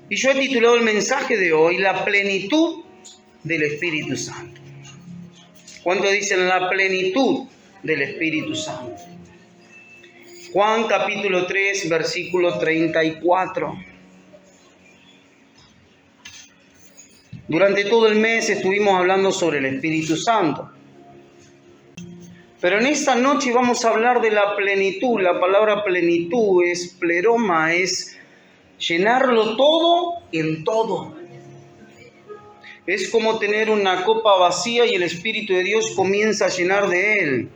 Y yo he titulado el mensaje de hoy, la plenitud del Espíritu Santo. ¿Cuánto dicen la plenitud del Espíritu Santo? Juan capítulo 3, versículo 34. Durante todo el mes estuvimos hablando sobre el Espíritu Santo. Pero en esta noche vamos a hablar de la plenitud. La palabra plenitud es pleroma, es llenarlo todo en todo. Es como tener una copa vacía y el Espíritu de Dios comienza a llenar de él.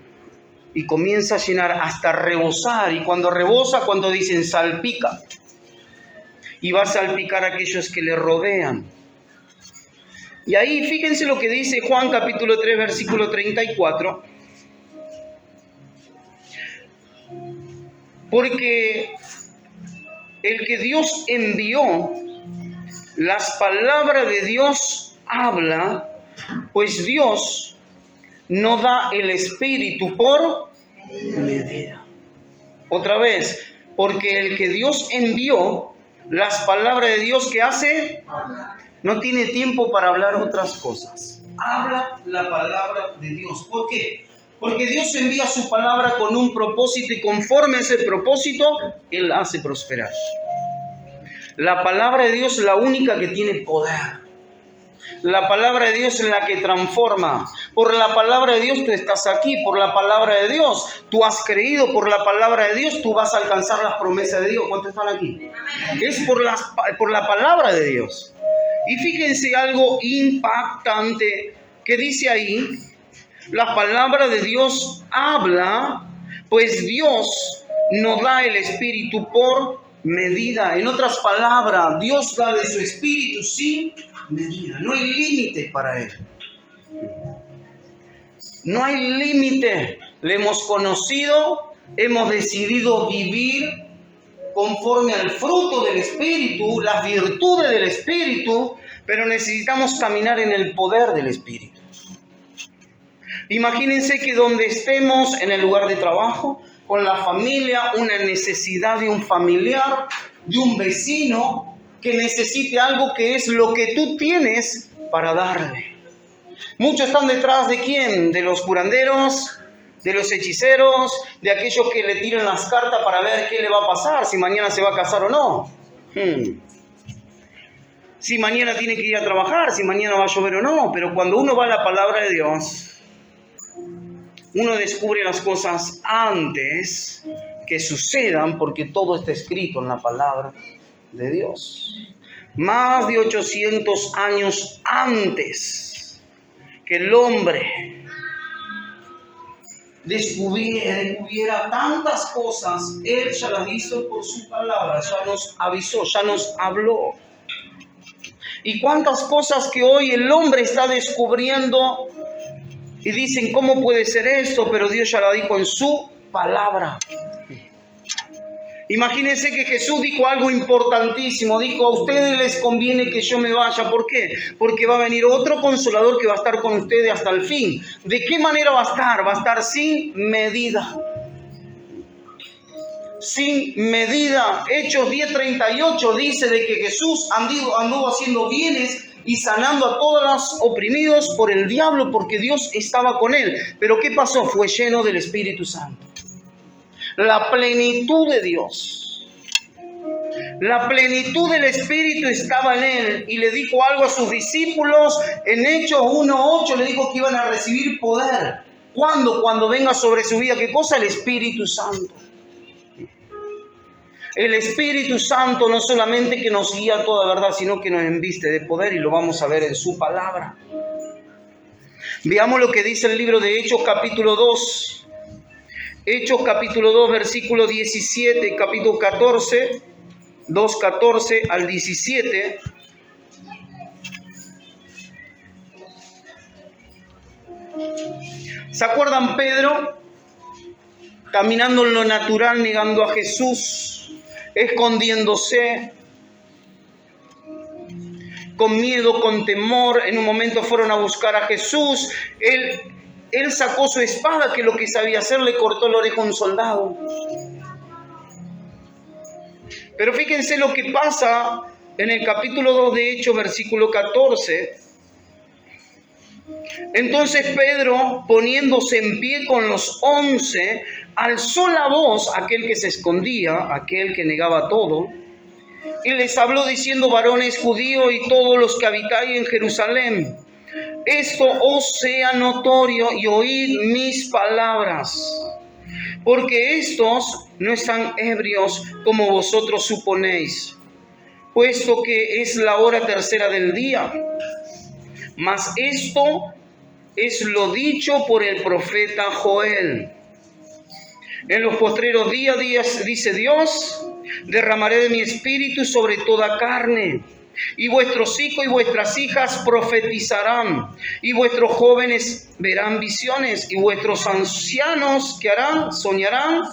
Y comienza a llenar hasta rebosar. Y cuando rebosa, cuando dicen salpica. Y va a salpicar a aquellos que le rodean. Y ahí fíjense lo que dice Juan capítulo 3, versículo 34. Porque el que Dios envió, las palabras de Dios habla, pues Dios no da el Espíritu por medida. Otra vez, porque el que Dios envió, las palabras de Dios que hace, no tiene tiempo para hablar otras cosas. Habla la palabra de Dios. ¿Por qué? Porque Dios envía su palabra con un propósito y conforme a ese propósito, Él hace prosperar. La palabra de Dios es la única que tiene poder. La palabra de Dios es la que transforma. Por la palabra de Dios tú estás aquí. Por la palabra de Dios tú has creído. Por la palabra de Dios tú vas a alcanzar las promesas de Dios. ¿Cuántos están aquí? Es por la palabra de Dios. Y fíjense algo impactante que dice ahí. La palabra de Dios habla, pues Dios no da el Espíritu por medida. En otras palabras, Dios da de su Espíritu sin medida. No hay límite para Él. No hay límite. Le hemos conocido, hemos decidido vivir conforme al fruto del Espíritu, las virtudes del Espíritu, pero necesitamos caminar en el poder del Espíritu. Imagínense que donde estemos, en el lugar de trabajo, con la familia, una necesidad de un familiar, de un vecino, que necesite algo que es lo que tú tienes para darle. Muchos están detrás de ¿quién? De los curanderos, de los hechiceros, de aquellos que le tiran las cartas para ver qué le va a pasar, si mañana se va a casar o no. Si mañana tiene que ir a trabajar, si mañana va a llover o no. Pero cuando uno va a la palabra de Dios, uno descubre las cosas antes que sucedan porque todo está escrito en la palabra de Dios. Más de 800 años antes que el hombre descubriera tantas cosas, Él ya las hizo por su palabra, ya nos avisó, ya nos habló. Y cuántas cosas que hoy el hombre está descubriendo y dicen, ¿cómo puede ser esto? Pero Dios ya lo dijo en su palabra. Imagínense que Jesús dijo algo importantísimo. Dijo, a ustedes les conviene que yo me vaya. ¿Por qué? Porque va a venir otro consolador que va a estar con ustedes hasta el fin. ¿De qué manera va a estar? Va a estar sin medida. Sin medida. Hechos 10:38 dice de que Jesús anduvo haciendo bienes y sanando a todos los oprimidos por el diablo, porque Dios estaba con él. Pero ¿qué pasó? Fue lleno del Espíritu Santo. La plenitud de Dios. La plenitud del Espíritu estaba en él. Y le dijo algo a sus discípulos. En Hechos 1:8 le dijo que iban a recibir poder. ¿Cuándo? Cuando venga sobre su vida. ¿Qué cosa? El Espíritu Santo. El Espíritu Santo no solamente que nos guía a toda verdad, sino que nos embiste de poder y lo vamos a ver en su palabra. Veamos lo que dice el libro de Hechos capítulo 2. Hechos capítulo 2, versículo 17, capítulo 14, 2:14 al 17. ¿Se acuerdan Pedro? Caminando en lo natural, negando a Jesús, escondiéndose, con miedo, con temor. En un momento fueron a buscar a Jesús. Él sacó su espada, que lo que sabía hacer, le cortó la oreja a un soldado. Pero fíjense lo que pasa en el capítulo 2 de Hechos, versículo 14. Entonces Pedro, poniéndose en pie con los 11, alzó la voz, aquel que se escondía, aquel que negaba todo, y les habló diciendo: varones judíos y todos los que habitáis en Jerusalén, esto os sea notorio y oíd mis palabras, porque estos no están ebrios como vosotros suponéis, puesto que es la hora tercera del día. Mas esto es lo dicho por el profeta Joel. En los postreros días, dice Dios, derramaré de mi espíritu sobre toda carne, y vuestros hijos y vuestras hijas profetizarán, y vuestros jóvenes verán visiones, y vuestros ancianos, ¿qué harán? Soñarán.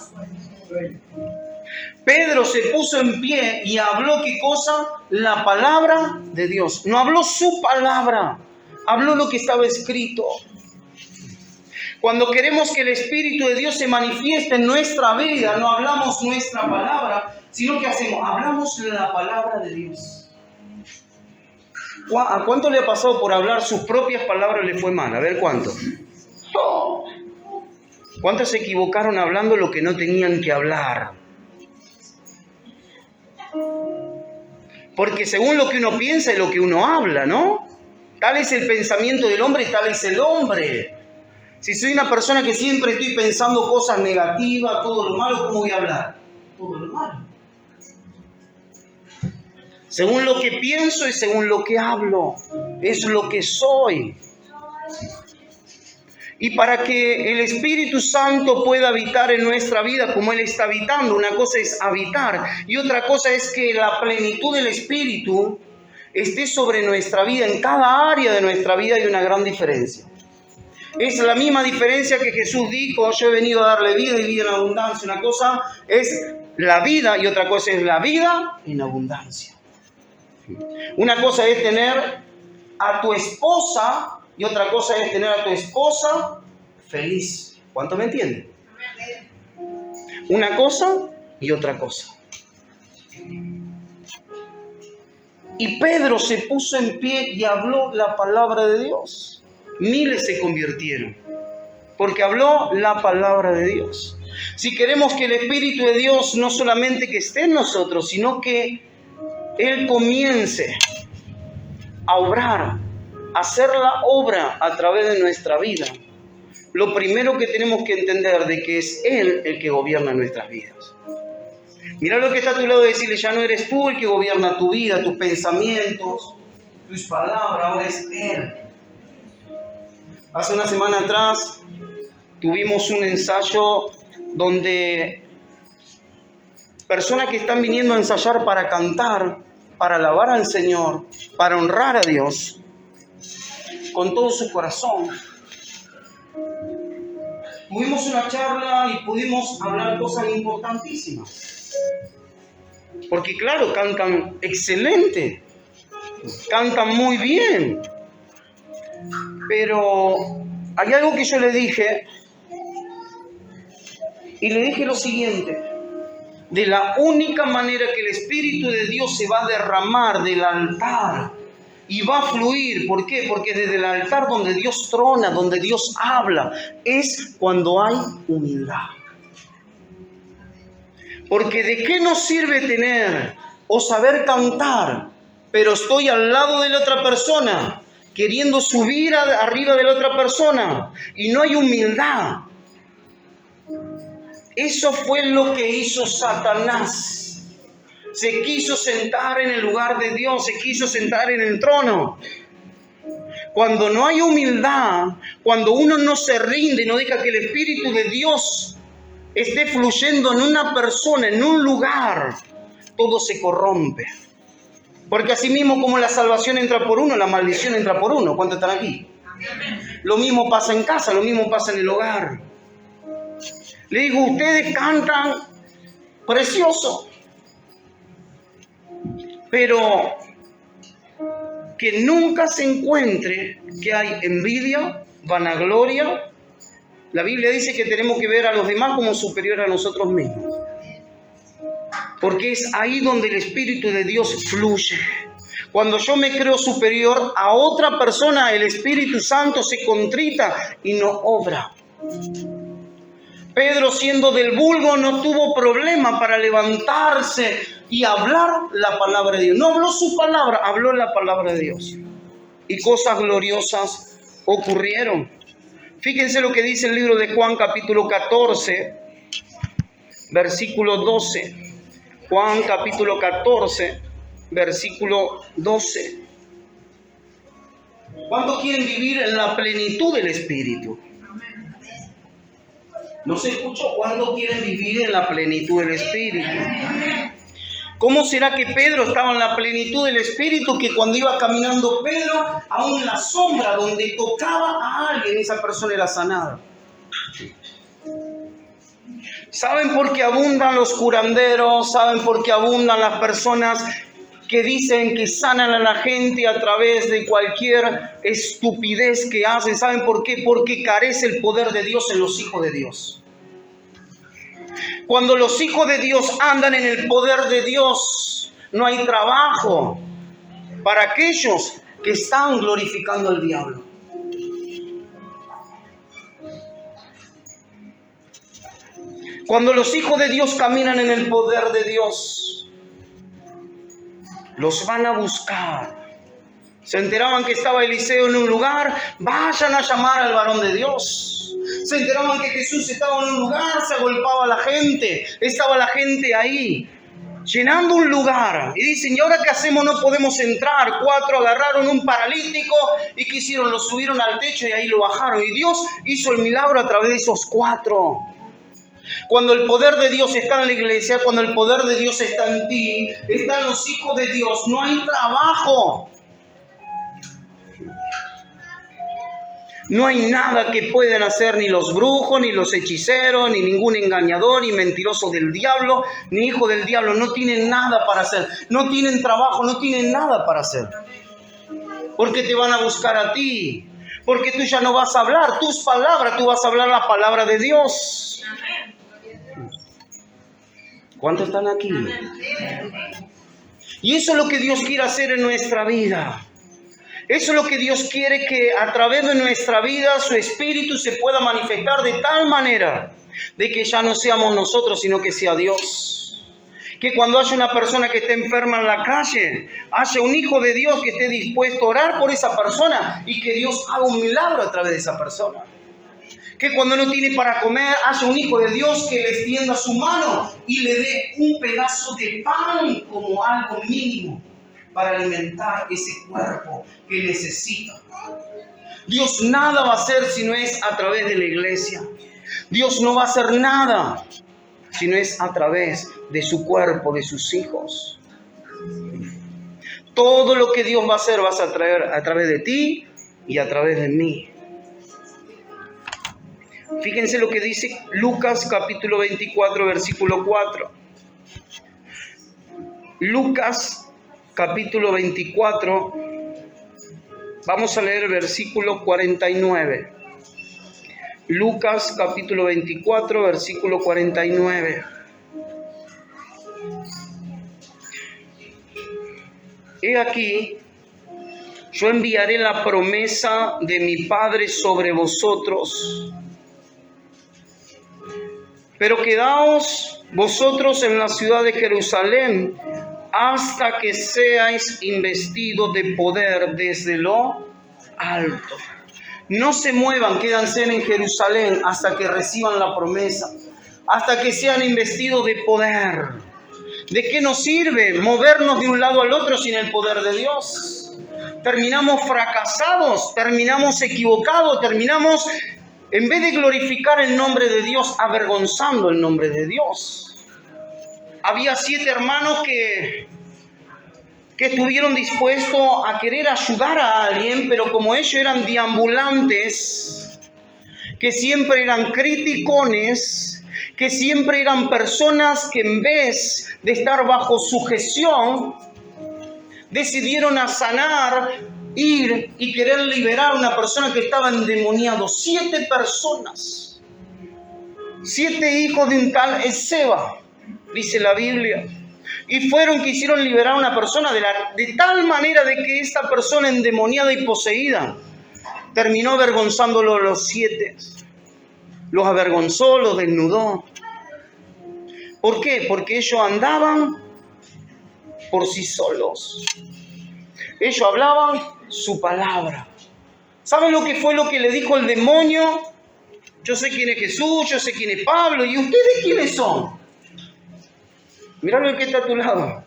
Pedro se puso en pie y habló, ¿qué cosa? La palabra de Dios. No habló su palabra, habló lo que estaba escrito. Cuando queremos que el Espíritu de Dios se manifieste en nuestra vida, no hablamos nuestra palabra, sino que hacemos, hablamos la palabra de Dios. ¿A cuánto le ha pasado por hablar sus propias palabras le fue mal? A ver, ¿cuánto? ¿Cuántos se equivocaron hablando lo que no tenían que hablar? Porque según lo que uno piensa es lo que uno habla, ¿no? Tal es el pensamiento del hombre y tal es el hombre. Si soy una persona que siempre estoy pensando cosas negativas, todo lo malo, ¿cómo voy a hablar? Todo lo malo. Según lo que pienso y según lo que hablo, es lo que soy. Y para que el Espíritu Santo pueda habitar en nuestra vida como Él está habitando, una cosa es habitar y otra cosa es que la plenitud del Espíritu esté sobre nuestra vida. En cada área de nuestra vida hay una gran diferencia. Es la misma diferencia que Jesús dijo: yo he venido a darle vida y vida en abundancia. Una cosa es la vida y otra cosa es la vida en abundancia. Una cosa es tener a tu esposa y otra cosa es tener a tu esposa feliz. ¿Cuánto me entienden? Una cosa y otra cosa. Y Pedro se puso en pie y habló la palabra de Dios. Miles se convirtieron porque habló la palabra de Dios. Si queremos que el Espíritu de Dios no solamente que esté en nosotros, sino que Él comience a obrar, a hacer la obra a través de nuestra vida, lo primero que tenemos que entender de que es Él el que gobierna nuestras vidas. Mira lo que está a tu lado y decirle: ya no eres tú el que gobierna tu vida, tus pensamientos, tus palabras, ahora es Él. Hace una semana atrás tuvimos un ensayo donde personas que están viniendo a ensayar para cantar, para alabar al Señor, para honrar a Dios, con todo su corazón. Tuvimos una charla y pudimos hablar cosas importantísimas. Porque claro, cantan excelente, cantan muy bien. Pero hay algo que yo le dije, y le dije lo siguiente: de la única manera que el Espíritu de Dios se va a derramar del altar y va a fluir, ¿por qué? Porque desde el altar donde Dios trona, donde Dios habla, es cuando hay humildad. Porque ¿de qué nos sirve tener o saber cantar, pero estoy al lado de la otra persona, queriendo subir arriba de la otra persona, y no hay humildad? Eso fue lo que hizo Satanás. Se quiso sentar en el lugar de Dios, se quiso sentar en el trono. Cuando no hay humildad, cuando uno no se rinde, no deja que el Espíritu de Dios esté fluyendo en una persona, en un lugar, todo se corrompe. Porque así mismo como la salvación entra por uno, la maldición entra por uno. ¿Cuántos están aquí? Lo mismo pasa en casa, lo mismo pasa en el hogar. Le digo, ustedes cantan precioso, pero que nunca se encuentre que hay envidia, vanagloria. La Biblia dice que tenemos que ver a los demás como superior a nosotros mismos. Porque es ahí donde el Espíritu de Dios fluye. Cuando yo me creo superior a otra persona, el Espíritu Santo se contrita y no obra. Pedro, siendo del vulgo, no tuvo problema para levantarse y hablar la palabra de Dios. No habló su palabra, habló la palabra de Dios. Y cosas gloriosas ocurrieron. Fíjense lo que dice el libro de Juan, capítulo 14, versículo 12. Juan, capítulo 14, versículo 12. ¿Cuántos quieren vivir en la plenitud del Espíritu? No se escuchó. ¿Cuántos quieren vivir en la plenitud del Espíritu? ¿Cómo será que Pedro estaba en la plenitud del Espíritu, que cuando iba caminando Pedro, aún en la sombra donde tocaba a alguien, esa persona era sanada? ¿Saben por qué abundan los curanderos? ¿Saben por qué abundan las personas que dicen que sanan a la gente a través de cualquier estupidez que hacen? ¿Saben por qué? Porque carece el poder de Dios en los hijos de Dios. Cuando los hijos de Dios andan en el poder de Dios, no hay trabajo para aquellos que están glorificando al diablo. Cuando los hijos de Dios caminan en el poder de Dios, los van a buscar. Se enteraban que estaba Eliseo en un lugar, vayan a llamar al varón de Dios. Se enteraban que Jesús estaba en un lugar, se agolpaba la gente, estaba la gente ahí, llenando un lugar. Y dicen, ¿y ahora qué hacemos? No podemos entrar. 4 agarraron un paralítico y ¿qué hicieron? Lo subieron al techo y ahí lo bajaron. Y Dios hizo el milagro a través de esos 4. Cuando el poder de Dios está en la iglesia, cuando el poder de Dios está en ti, están los hijos de Dios, no hay trabajo. No hay nada que puedan hacer ni los brujos, ni los hechiceros, ni ningún engañador, ni mentiroso del diablo, ni hijo del diablo. No tienen nada para hacer. No tienen trabajo, no tienen nada para hacer. Porque te van a buscar a ti. Porque tú ya no vas a hablar tus palabras, tú vas a hablar la palabra de Dios. ¿Cuántos están aquí? Y eso es lo que Dios quiere hacer en nuestra vida. Eso es lo que Dios quiere, que a través de nuestra vida su Espíritu se pueda manifestar de tal manera de que ya no seamos nosotros, sino que sea Dios. Que cuando haya una persona que esté enferma en la calle, haya un hijo de Dios que esté dispuesto a orar por esa persona y que Dios haga un milagro a través de esa persona. Que cuando no tiene para comer, haya un hijo de Dios que le extienda su mano y le dé un pedazo de pan como algo mínimo para alimentar ese cuerpo que necesita. Dios nada va a hacer si no es a través de la iglesia. Dios no va a hacer nada si no es a través de su cuerpo, de sus hijos. Todo lo que Dios va a hacer, vas a traer a través de ti y a través de mí. Fíjense lo que dice Lucas capítulo 24, versículo 4. Lucas capítulo 24, vamos a leer el versículo 49. Lucas capítulo 24, versículo 49. He aquí, yo enviaré la promesa de mi Padre sobre vosotros, pero quedaos vosotros en la ciudad de Jerusalén hasta que seáis investidos de poder desde lo alto. No se muevan, quédense en Jerusalén hasta que reciban la promesa, hasta que sean investidos de poder. ¿De qué nos sirve movernos de un lado al otro sin el poder de Dios? Terminamos fracasados, terminamos equivocados, terminamos, en vez de glorificar el nombre de Dios, avergonzando el nombre de Dios. Había 7 hermanos que estuvieron dispuestos a querer ayudar a alguien, pero como ellos eran deambulantes, que siempre eran criticones, que siempre eran personas que en vez de estar bajo sujeción, decidieron a sanar, ir y querer liberar a una persona que estaba endemoniado. 7 personas, 7 hijos de un tal Esceva, dice la Biblia. Y quisieron liberar a una persona de tal manera de que esta persona endemoniada y poseída terminó avergonzándolo a los 7. Los avergonzó, los desnudó. ¿Por qué? Porque ellos andaban por sí solos. Ellos hablaban su palabra. ¿Saben lo que fue lo que le dijo el demonio? Yo sé quién es Jesús, yo sé quién es Pablo, ¿y ustedes quiénes son? Mirá lo que está a tu lado.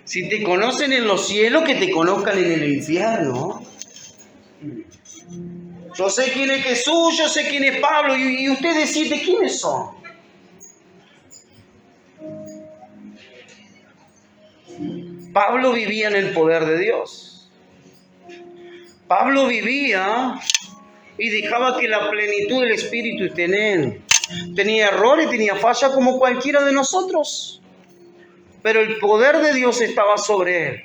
Si te conocen en los cielos, que te conozcan en el infierno. Yo sé quién es Jesús, yo sé quién es Pablo, y ustedes 7, ¿quiénes son? Pablo vivía en el poder de Dios. Pablo vivía y dejaba que la plenitud del Espíritu esté en él. Tenía errores, tenía fallas como cualquiera de nosotros. Pero el poder de Dios estaba sobre él.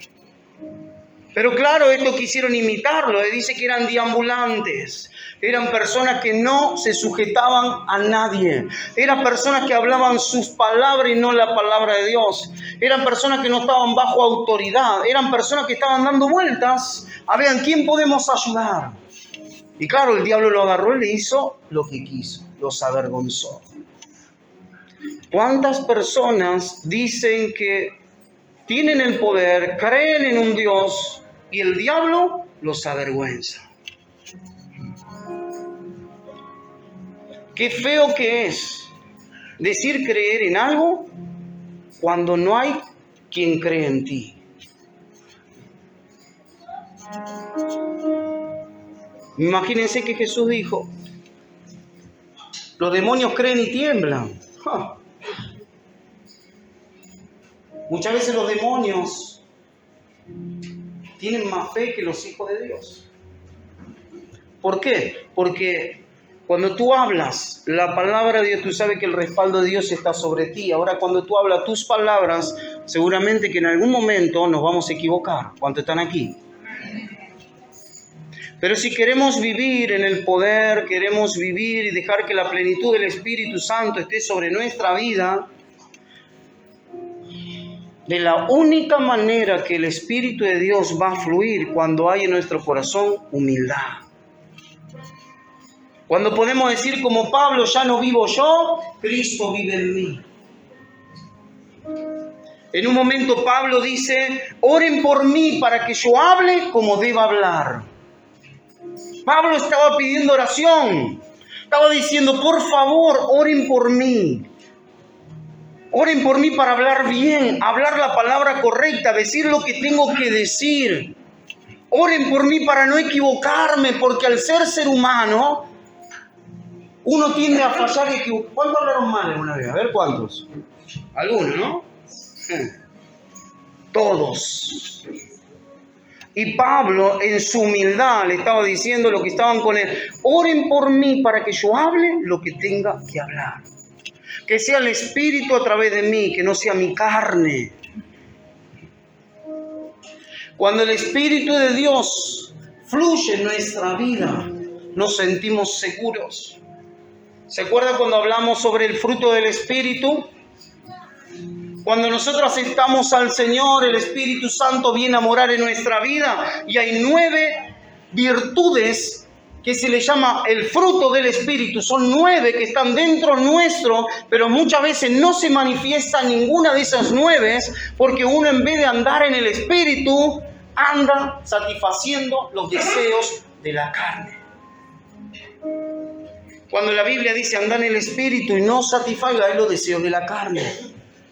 Pero claro, estos quisieron imitarlo. Dice que eran deambulantes. Eran personas que no se sujetaban a nadie. Eran personas que hablaban sus palabras y no la palabra de Dios. Eran personas que no estaban bajo autoridad. Eran personas que estaban dando vueltas a ver a quién podemos ayudar. Y claro, el diablo lo agarró y le hizo lo que quiso. Los avergonzó. ¿Cuántas personas dicen que tienen el poder, creen en un Dios y el diablo los avergüenza? Qué feo que es decir creer en algo cuando no hay quien cree en ti. Imagínense que Jesús dijo, los demonios creen y tiemblan. Muchas veces los demonios tienen más fe que los hijos de Dios. ¿Por qué? Porque cuando tú hablas la palabra de Dios, tú sabes que el respaldo de Dios está sobre ti. Ahora, cuando tú hablas tus palabras, seguramente que en algún momento nos vamos a equivocar. ¿Cuántos están aquí? Pero si queremos vivir en el poder, queremos vivir y dejar que la plenitud del Espíritu Santo esté sobre nuestra vida, de la única manera que el Espíritu de Dios va a fluir cuando hay en nuestro corazón humildad. Cuando podemos decir como Pablo, ya no vivo yo, Cristo vive en mí. En un momento Pablo dice, oren por mí para que yo hable como deba hablar. Pablo estaba pidiendo oración. Estaba diciendo, por favor, oren por mí. Oren por mí para hablar bien, hablar la palabra correcta, decir lo que tengo que decir. Oren por mí para no equivocarme, porque al ser humano, uno tiende a fallar y equivocarse. ¿Cuántos hablaron mal alguna vez? A ver, ¿cuántos? Algunos, ¿no? Todos. Y Pablo, en su humildad, le estaba diciendo a los que estaban con él, oren por mí para que yo hable lo que tenga que hablar. Que sea el Espíritu a través de mí, que no sea mi carne. Cuando el Espíritu de Dios fluye en nuestra vida, nos sentimos seguros. ¿Se acuerdan cuando hablamos sobre el fruto del Espíritu? Cuando nosotros aceptamos al Señor, el Espíritu Santo viene a morar en nuestra vida y hay 9 virtudes que se le llama el fruto del Espíritu. Son 9 que están dentro nuestro, pero muchas veces no se manifiesta ninguna de esas 9 porque uno, en vez de andar en el Espíritu, anda satisfaciendo los deseos de la carne. Cuando la Biblia dice andar en el Espíritu y no satisfaga los deseos de la carne.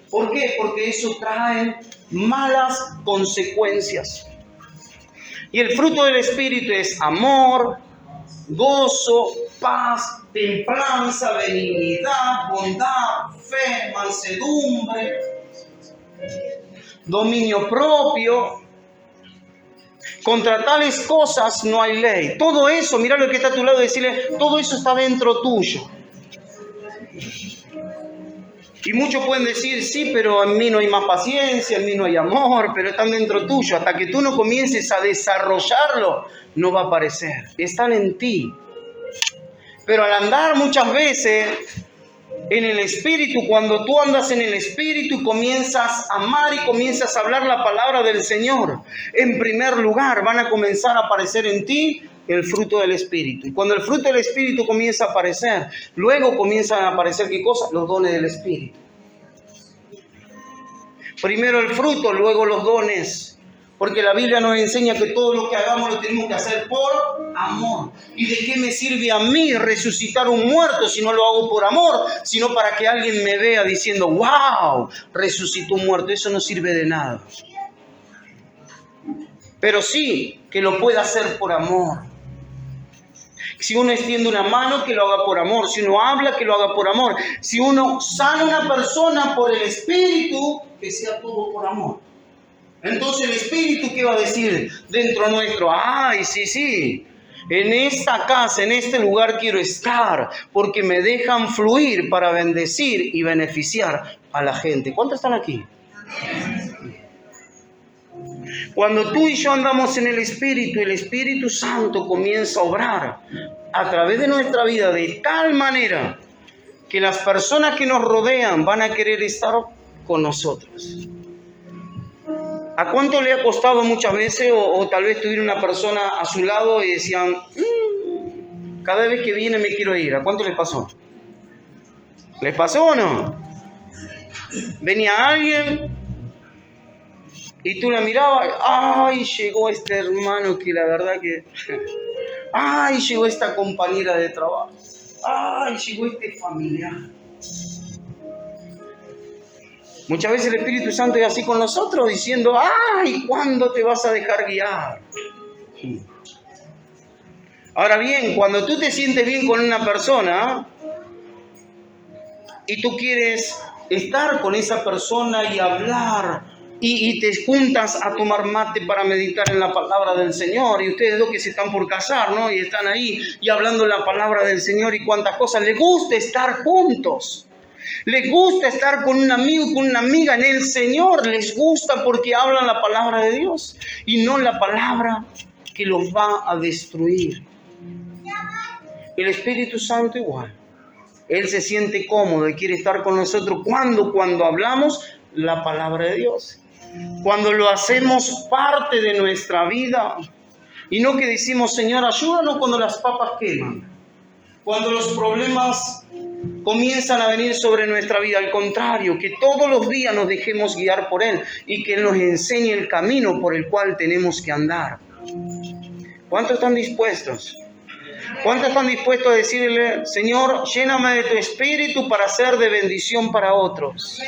¿Por qué? Porque eso trae malas consecuencias. Y el fruto del Espíritu es amor, gozo, paz, templanza, benignidad, bondad, fe, mansedumbre, dominio propio. Contra tales cosas no hay ley. Todo eso, mira lo que está a tu lado y decirle, todo eso está dentro tuyo. Y muchos pueden decir, sí, pero en mí no hay más paciencia, en mí no hay amor, pero están dentro tuyo. Hasta que tú no comiences a desarrollarlo, no va a aparecer. Están en ti. Pero al andar muchas veces en el Espíritu, cuando tú andas en el Espíritu y comienzas a amar y comienzas a hablar la palabra del Señor, en primer lugar van a comenzar a aparecer en ti el fruto del Espíritu. Y cuando el fruto del Espíritu comienza a aparecer, luego comienzan a aparecer, ¿qué cosa? Los dones del Espíritu. Primero el fruto, luego los dones. Porque la Biblia nos enseña que todo lo que hagamos lo tenemos que hacer por amor. ¿Y de qué me sirve a mí resucitar un muerto si no lo hago por amor? Sino para que alguien me vea diciendo, wow, resucitó un muerto. Eso no sirve de nada. Pero sí que lo pueda hacer por amor. Si uno extiende una mano, que lo haga por amor. Si uno habla, que lo haga por amor. Si uno sana a una persona por el Espíritu, que sea todo por amor. Entonces el Espíritu, ¿qué va a decir dentro nuestro? Ay, sí, en esta casa, en este lugar quiero estar, porque me dejan fluir para bendecir y beneficiar a la gente. ¿Cuántos están aquí? Cuando tú y yo andamos en el Espíritu Santo comienza a obrar a través de nuestra vida de tal manera que las personas que nos rodean van a querer estar con nosotros. ¿A cuánto le ha costado muchas veces o tal vez tuviera una persona a su lado y decían, cada vez que viene me quiero ir? ¿A cuánto les pasó? ¿Les pasó o no? Venía alguien y tú la mirabas, ay, llegó este hermano que la verdad que, ay, llegó esta compañera de trabajo, ay, llegó este familiar. Muchas veces el Espíritu Santo es así con nosotros, diciendo, ay, ¿cuándo te vas a dejar guiar? Ahora bien, cuando tú te sientes bien con una persona y tú quieres estar con esa persona y hablar y te juntas a tomar mate para meditar en la palabra del Señor, y ustedes dos que se están por casar, ¿no? Y están ahí y hablando la palabra del Señor y cuántas cosas, les gusta estar juntos. Les gusta estar con un amigo y con una amiga en el Señor. Les gusta porque hablan la palabra de Dios y no la palabra que los va a destruir. El Espíritu Santo igual. Él se siente cómodo y quiere estar con nosotros cuando hablamos la palabra de Dios. Cuando lo hacemos parte de nuestra vida. Y no que decimos, Señor, ayúdanos cuando las papas queman. Cuando los problemas comienzan a venir sobre nuestra vida. Al contrario, que todos los días nos dejemos guiar por Él y que Él nos enseñe el camino por el cual tenemos que andar. ¿Cuántos están dispuestos? ¿Cuántos están dispuestos a decirle, Señor, lléname de tu Espíritu para ser de bendición para otros?